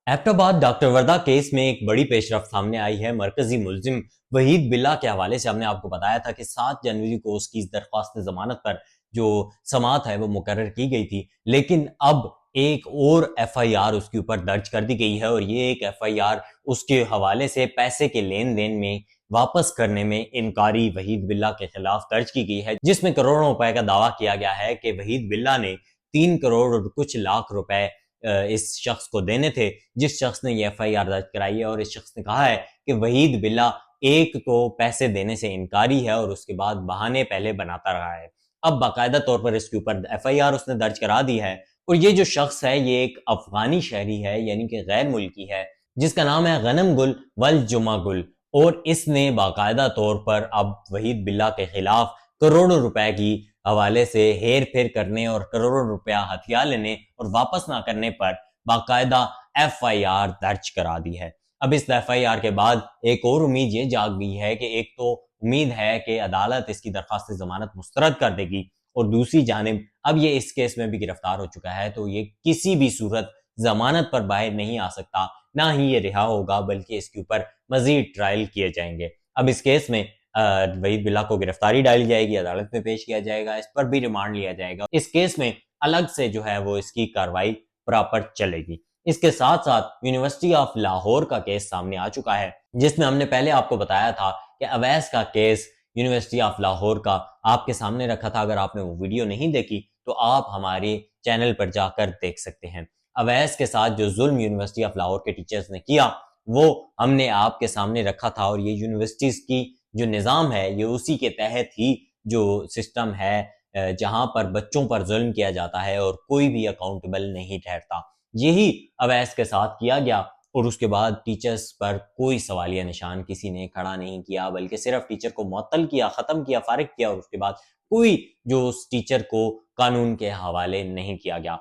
Abbottabad doctor वर्दा case में एक बड़ी पेशरफ्त सामने आई है। मरकजी मुलजिम वहीद बिल्ला के हवाले से हमने आपको बताया था कि 7 जनवरी को उसकी इस दरख्वास्त जमानत पर जो समाअत है वो मुकर्रर की गई थी, लेकिन अब एक और FIR उसके ऊपर दर्ज कर दी गई है और ये एक FIR उसके हवाले से पैसे के लेन देन में वापस करने में इनकारी वहीद बिल्ला के खिलाफ दर्ज की गई है, जिसमें करोड़ों रुपए का दावा किया गया है कि वहीद बिल्ला ने 3 करोड़ और कुछ लाख रुपए इस शख्स को देने थे, जिस शख्स ने ये FIR दर्ज कराई है। और इस शख्स ने कहा है कि वहीद बिल्ला एक तो पैसे देने से इनकारी है और उसके बाद बहाने पहले बनाता रहा है। अब बाकायदा तौर पर इसके ऊपर FIR उसने दर्ज करा दी है और ये जो शख्स है ये एक अफगानी शहरी है, यानी कि गैर मुल्की है, जिसका नाम है गनम गुल वल जुमा गुल। और इसने बाकायदा तौर पर अब वहीद बिल्ला के खिलाफ करोड़ों रुपए की हवाले से हेर फेर करने और करोड़ों रुपया हथिया लेने और वापस ना करने पर बाकायदा FIR दर्ज करा दी है। अब इस FIR के बाद एक और उम्मीद ये जाग गई है कि एक तो उम्मीद है कि अदालत इसकी दरख्वास्त जमानत मुस्तरद कर देगी और दूसरी जानिब अब ये इस केस में भी गिरफ्तार हो चुका है, तो ये किसी भी सूरत जमानत पर बाहर नहीं आ सकता, ना ही ये रिहा होगा, बल्कि इसके ऊपर मजीद ट्रायल किए जाएंगे। अब इस केस में वहीद बिल्ला को गिरफ्तारी डाली जाएगी, अदालत में पेश किया जाएगा, इस पर भी रिमांड लिया जाएगा। इस केस में अलग से जो है वो इसकी कार्रवाई प्रॉपर चलेगी। इसके साथ साथ यूनिवर्सिटी ऑफ लाहौर का केस सामने आ चुका है, जिसमें हमने पहले आपको बताया था कि अवैस का केस यूनिवर्सिटी ऑफ लाहौर का आपके सामने रखा था। अगर आपने वो वीडियो नहीं देखी तो आप हमारे चैनल पर जाकर देख सकते हैं। अवैस के साथ जो जुल्म यूनिवर्सिटी ऑफ लाहौर के टीचर्स ने किया वो हमने आपके सामने रखा था और ये यूनिवर्सिटीज की जो निज़ाम है ये उसी के तहत ही जो सिस्टम है जहां पर बच्चों पर जुल्म किया जाता है और कोई भी अकाउंटेबल नहीं ठहरता। यही अवैस के साथ किया गया और उसके बाद टीचर्स पर कोई सवालिया निशान किसी ने खड़ा नहीं किया, बल्कि सिर्फ टीचर को मुअत्तल किया, ख़त्म किया, फारिग किया और उसके बाद कोई जो उस टीचर को कानून के हवाले नहीं किया गया।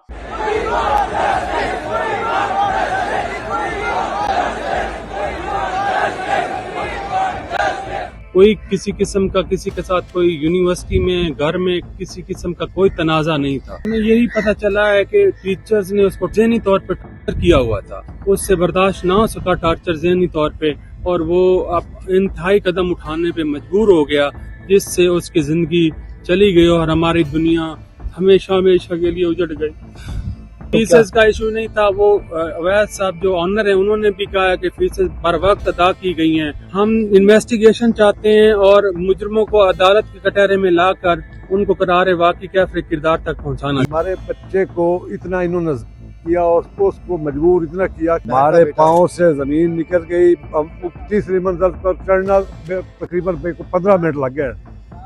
कोई किसी किस्म का किसी के साथ कोई यूनिवर्सिटी में घर में किसी किस्म का कोई तनाज़ा नहीं था। हमें यही पता चला है कि टीचर्स ने उसको ज़हनी तौर पर टार्चर किया हुआ था, उससे बर्दाश्त ना हो सका टार्चर ज़हनी तौर पे, और वो अब इंतहाई कदम उठाने पे मजबूर हो गया, जिससे उसकी ज़िंदगी चली गई और हमारी दुनिया हमेशा हमेशा के लिए उजड़ गई। फीसेस का इशू नहीं था, वो अवैध साहब जो ऑनर है उन्होंने भी कहा है कि फीसेस बर वक्त अदा की गई हैं। हम इन्वेस्टिगेशन चाहते हैं और मुजरमों को अदालत के कटहरे में लाकर उनको करारे वाकई कैफरे किरदार तक पहुंचाना। हमारे बच्चे को इतना इन्होंने किया और उसको मजबूर इतना किया, हमारे पाँव से जमीन निकल गई। तीसरी मंजिल पर चढ़ना तकरीबन 15 मिनट लग गए।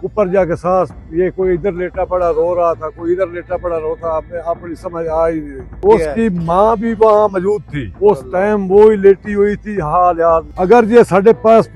ऊपर जाके सांस, ये कोई इधर लेटा पड़ा रो रहा था, कोई इधर लेटा पड़ा रो था, अपनी समझ आई। उसकी माँ भी वहाँ मौजूद थी उस टाइम, वो ही लेटी हुई थी। हाल यार, अगर ये साढ़े पास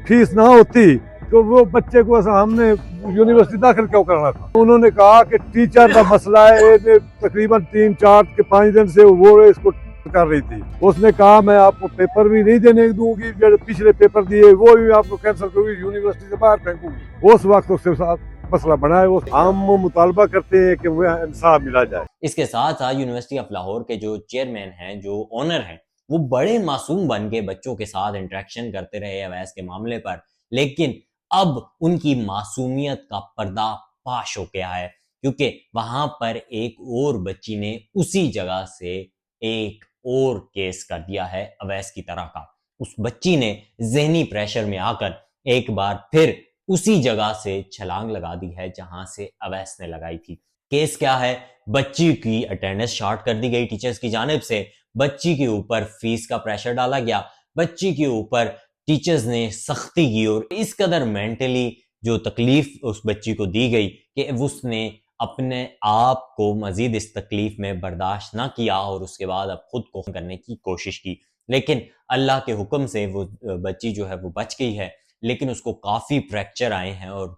फीस ना होती तो वो बच्चे को हमने यूनिवर्सिटी दाखिल क्यों करना था। उन्होंने कहा कि टीचर का मसला है, तकरीबन 3-4-5 दिन से वो इसको कर रही थी। उसने कहा मैं आपको पेपर भी नहीं देने दूंगी, जो पिछले पेपर दिए वो भी आपको कैंसिल करूंगी, यूनिवर्सिटी से बाहर फेंकूंगी। उस वक्त उसके साथ मसला बना है। हम मुतालबा करते हैं कि वो इंसाफ मिला जाए। इसके साथ साथ यूनिवर्सिटी ऑफ लाहौर के जो चेयरमैन हैं, जो ओनर हैं, वो बड़े मासूम बन के बच्चों के साथ इंटरेक्शन करते रहे अवैस के मामले पर, लेकिन अब उनकी मासूमियत का पर्दा फाश हो गया है, क्योंकि वहां पर एक और बच्ची ने उसी जगह से एक और केस कर दिया है अवैस की तरह का। उस बच्ची ने ज़हनी प्रेशर में आकर एक बार फिर उसी जगह से छलांग लगा दी है जहां से अवैस ने लगाई थी। केस क्या है? बच्ची की अटेंडेंस शॉर्ट कर दी गई टीचर्स की जानिब से, बच्ची के ऊपर फीस का प्रेशर डाला गया, बच्ची के ऊपर टीचर्स ने सख्ती की और इस कदर मेंटली जो तकलीफ उस बच्ची को दी गई कि उसने अपने आप को मजीद इस तकलीफ में बर्दाश्त ना किया और उसके बाद अब खुद को करने की कोशिश की। लेकिन अल्लाह के हुक्म से वो बच्ची जो है वो बच गई है, लेकिन उसको काफ़ी फ्रैक्चर आए हैं और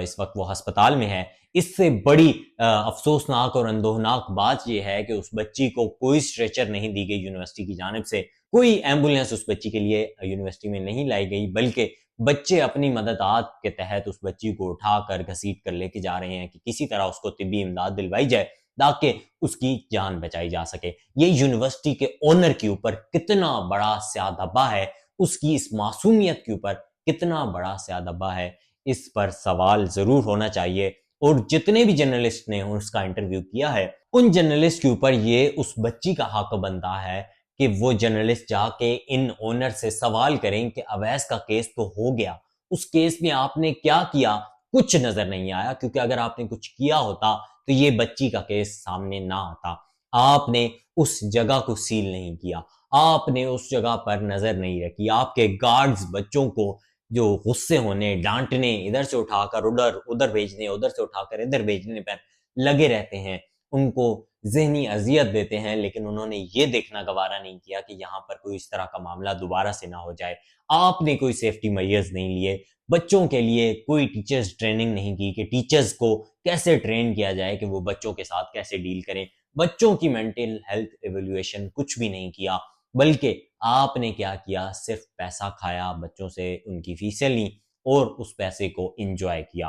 इस वक्त वो अस्पताल में है। इससे बड़ी अफसोसनाक और अंदोहनाक बात यह है कि उस बच्ची को कोई स्ट्रेचर नहीं दी गई यूनिवर्सिटी की जानिब से, कोई एम्बुलेंस उस बच्ची के लिए यूनिवर्सिटी में नहीं लाई गई, बल्कि बच्चे अपनी मददात के तहत उस बच्ची को उठाकर घसीट कर लेके जा रहे हैं कि किसी तरह उसको तिब्बी इमदाद दिलवाई जाए। تاکہ اس کی جان بچائی جا سکے۔ یہ یونیورسٹی کے اونر کے اوپر کتنا بڑا سیادبہ ہے، اس کی اس معصومیت کے اوپر کتنا بڑا سیادبہ ہے، اس پر سوال ضرور ہونا چاہیے۔ اور جتنے بھی جرنلسٹ نے اس کا انٹرویو کیا ہے، ان جرنلسٹ کے اوپر یہ اس بچی کا حق بنتا ہے کہ وہ جرنلسٹ جا کے ان اونر سے سوال کریں کہ اویس کا کیس تو ہو گیا، اس کیس میں آپ نے کیا کیا؟ کچھ نظر نہیں آیا، کیونکہ اگر آپ نے کچھ کیا ہوتا تو یہ بچی کا کیس سامنے نہ آتا۔ آپ نے اس جگہ کو سیل نہیں کیا، آپ نے اس جگہ پر نظر نہیں رکھی، آپ کے گارڈز بچوں کو جو غصے ہونے، ڈانٹنے، ادھر سے اٹھا کر ادھر بھیجنے، ادھر سے اٹھا کر ادھر بھیجنے پر لگے رہتے ہیں، ان کو ذہنی اذیت دیتے ہیں، لیکن انہوں نے یہ دیکھنا گوارا نہیں کیا کہ یہاں پر کوئی اس طرح کا معاملہ دوبارہ سے نہ ہو جائے۔ آپ نے کوئی سیفٹی میئرز نہیں لیے، بچوں کے لیے کوئی ٹیچرز ٹریننگ نہیں کی کہ ٹیچرز کو کیسے ٹرین کیا جائے کہ وہ بچوں کے ساتھ کیسے ڈیل کریں، بچوں کی مینٹل ہیلتھ ایویلویشن کچھ بھی نہیں کیا، بلکہ آپ نے کیا کیا؟ صرف پیسہ کھایا، بچوں سے ان کی فیسیں لیں اور اس پیسے کو انجوائے کیا۔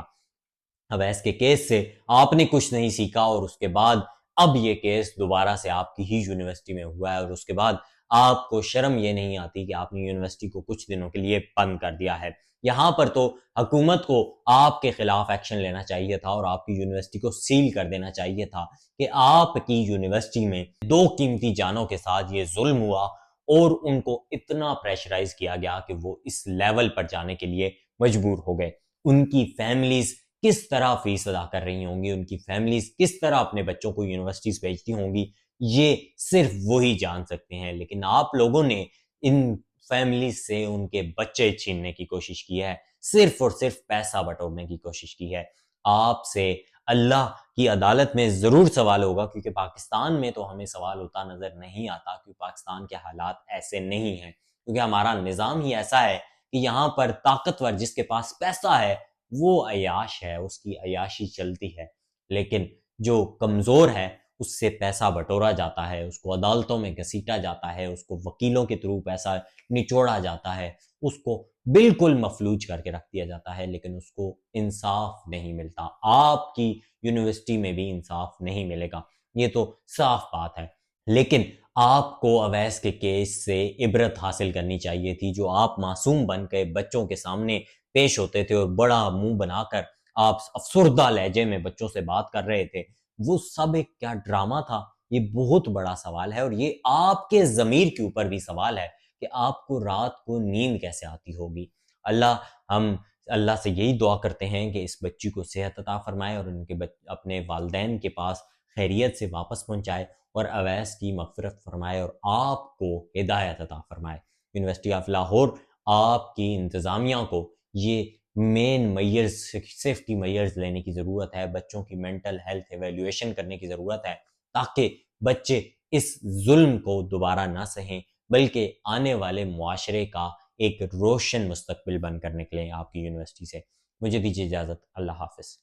اویس کے کیس سے آپ نے کچھ نہیں سیکھا، اور اس کے بعد اب یہ کیس دوبارہ سے آپ کی ہی یونیورسٹی میں ہوا ہے، اور اس کے بعد آپ کو شرم یہ نہیں آتی کہ آپ نے یونیورسٹی کو کچھ دنوں کے لیے بند کر دیا ہے۔ یہاں پر تو حکومت کو آپ کے خلاف ایکشن لینا چاہیے تھا اور آپ کی یونیورسٹی کو سیل کر دینا چاہیے تھا کہ آپ کی یونیورسٹی میں 2 قیمتی جانوں کے ساتھ یہ ظلم ہوا، اور ان کو اتنا پریشرائز کیا گیا کہ وہ اس لیول پر جانے کے لیے مجبور ہو گئے۔ ان کی فیملیز کس طرح فیس ادا کر رہی ہوں گی، ان کی فیملیز کس طرح اپنے بچوں کو یونیورسٹیز بھیجتی ہوں گی، یہ صرف وہی جان سکتے ہیں۔ لیکن آپ لوگوں نے ان فیملیز سے ان کے بچے چھیننے کی کوشش کی ہے، صرف اور صرف پیسہ بٹورنے کی کوشش کی ہے۔ آپ سے اللہ کی عدالت میں ضرور سوال ہوگا، کیونکہ پاکستان میں تو ہمیں سوال ہوتا نظر نہیں آتا، کیونکہ پاکستان کے حالات ایسے نہیں ہیں، کیونکہ ہمارا نظام ہی ایسا ہے کہ یہاں پر طاقتور جس کے پاس پیسہ ہے وہ عیاش ہے، اس کی عیاشی چلتی ہے، لیکن جو کمزور ہے اس سے پیسہ بٹورا جاتا ہے، اس کو عدالتوں میں گھسیٹا جاتا ہے، اس کو وکیلوں کے تھرو پیسہ نچوڑا جاتا ہے، اس کو بالکل مفلوج کر کے رکھ دیا جاتا ہے، لیکن اس کو انصاف نہیں ملتا۔ آپ کی یونیورسٹی میں بھی انصاف نہیں ملے گا، یہ تو صاف بات ہے۔ لیکن آپ کو اویس کے کیس سے عبرت حاصل کرنی چاہیے تھی، جو آپ معصوم بن کے بچوں کے سامنے پیش ہوتے تھے اور بڑا منہ بنا کر آپ افسردہ لہجے میں بچوں سے بات کر رہے تھے، وہ سب ایک کیا ڈرامہ تھا؟ یہ بہت بڑا سوال ہے، اور یہ آپ کے ضمیر کے اوپر بھی سوال ہے کہ آپ کو رات کو نیند کیسے آتی ہوگی۔ ہم اللہ سے یہی دعا کرتے ہیں کہ اس بچی کو صحت عطا فرمائے اور ان کے اپنے والدین کے پاس خیریت سے واپس پہنچائے، اور اویس کی مغفرت فرمائے اور آپ کو ہدایت عطا فرمائے۔ یونیورسٹی آف لاہور، آپ کی انتظامیہ کو یہ مین میئرز، سیفٹی میئرز لینے کی ضرورت ہے، بچوں کی مینٹل ہیلتھ ایویلویشن کرنے کی ضرورت ہے، تاکہ بچے اس ظلم کو دوبارہ نہ سہیں، بلکہ آنے والے معاشرے کا ایک روشن مستقبل بن کر نکلیں آپ کی یونیورسٹی سے۔ مجھے دیجیے اجازت، اللہ حافظ۔